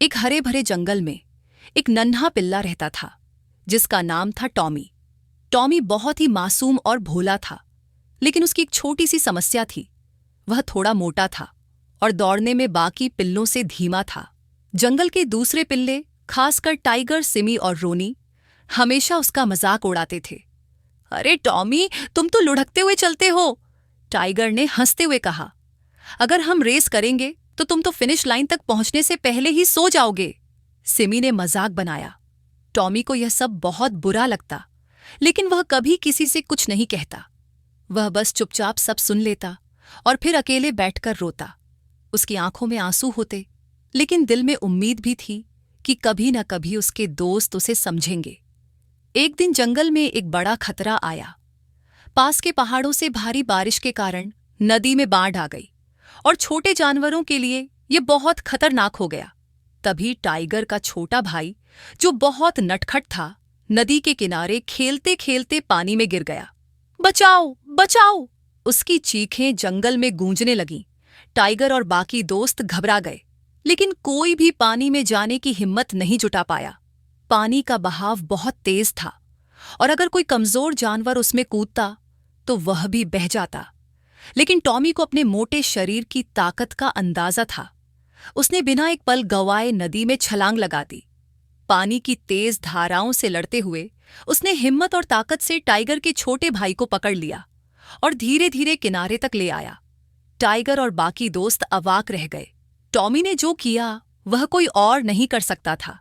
एक हरे भरे जंगल में एक नन्हा पिल्ला रहता था जिसका नाम था टॉमी। टॉमी बहुत ही मासूम और भोला था, लेकिन उसकी एक छोटी सी समस्या थी। वह थोड़ा मोटा था और दौड़ने में बाकी पिल्लों से धीमा था। जंगल के दूसरे पिल्ले, खासकर टाइगर, सिमी और रोनी, हमेशा उसका मजाक उड़ाते थे। अरे टॉमी, तुम तो लुढ़कते हुए चलते हो, टाइगर ने हंसते हुए कहा। अगर हम रेस करेंगे तो तुम तो फिनिश लाइन तक पहुंचने से पहले ही सो जाओगे, सिमी ने मजाक बनाया। टॉमी को यह सब बहुत बुरा लगता, लेकिन वह कभी किसी से कुछ नहीं कहता। वह बस चुपचाप सब सुन लेता और फिर अकेले बैठकर रोता। उसकी आंखों में आंसू होते, लेकिन दिल में उम्मीद भी थी कि कभी न कभी उसके दोस्त उसे समझेंगे। एक दिन जंगल में एक बड़ा खतरा आया। पास के पहाड़ों से भारी बारिश के कारण नदी में बाढ़ आ गई और छोटे जानवरों के लिए यह बहुत खतरनाक हो गया। तभी टाइगर का छोटा भाई, जो बहुत नटखट था, नदी के किनारे खेलते खेलते पानी में गिर गया। बचाओ, बचाओ! उसकी चीखें जंगल में गूंजने लगीं। टाइगर और बाकी दोस्त घबरा गए, लेकिन कोई भी पानी में जाने की हिम्मत नहीं जुटा पाया। पानी का बहाव बहुत तेज था और अगर कोई कमजोर जानवर उसमें कूदता तो वह भी बह जाता। लेकिन टॉमी को अपने मोटे शरीर की ताकत का अंदाजा था। उसने बिना एक पल गंवाए नदी में छलांग लगा दी। पानी की तेज धाराओं से लड़ते हुए उसने हिम्मत और ताकत से टाइगर के छोटे भाई को पकड़ लिया और धीरे धीरे किनारे तक ले आया। टाइगर और बाकी दोस्त अवाक रह गए। टॉमी ने जो किया वह कोई और नहीं कर सकता था।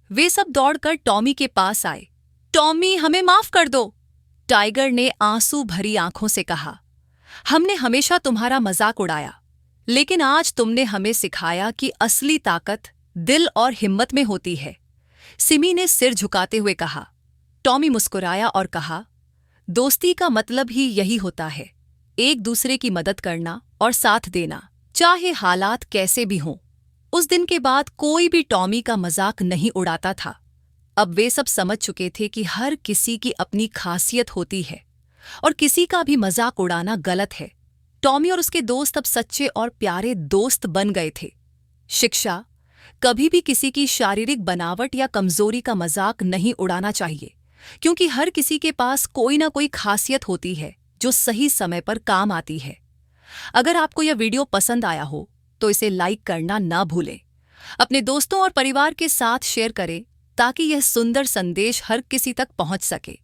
वे सब दौड़कर टॉमी के पास आए। टॉमी, हमें माफ कर दो, टाइगर ने आंसू भरी आंखों से कहा। हमने हमेशा तुम्हारा मजाक उड़ाया, लेकिन आज तुमने हमें सिखाया कि असली ताकत दिल और हिम्मत में होती है, सिमी ने सिर झुकाते हुए कहा। टॉमी मुस्कुराया और कहा, दोस्ती का मतलब ही यही होता है, एक दूसरे की मदद करना और साथ देना, चाहे हालात कैसे भी हों। उस दिन के बाद कोई भी टॉमी का मजाक नहीं उड़ाता था। अब वे सब समझ चुके थे कि हर किसी की अपनी खासियत होती है और किसी का भी मजाक उड़ाना गलत है। टॉमी और उसके दोस्त अब सच्चे और प्यारे दोस्त बन गए थे। शिक्षा: कभी भी किसी की शारीरिक बनावट या कमजोरी का मजाक नहीं उड़ाना चाहिए, क्योंकि हर किसी के पास कोई ना कोई खासियत होती है जो सही समय पर काम आती है। अगर आपको यह वीडियो पसंद आया हो तो इसे लाइक करना ना भूलें। अपने दोस्तों और परिवार के साथ शेयर करें ताकि यह सुंदर संदेश हर किसी तक पहुंच सके।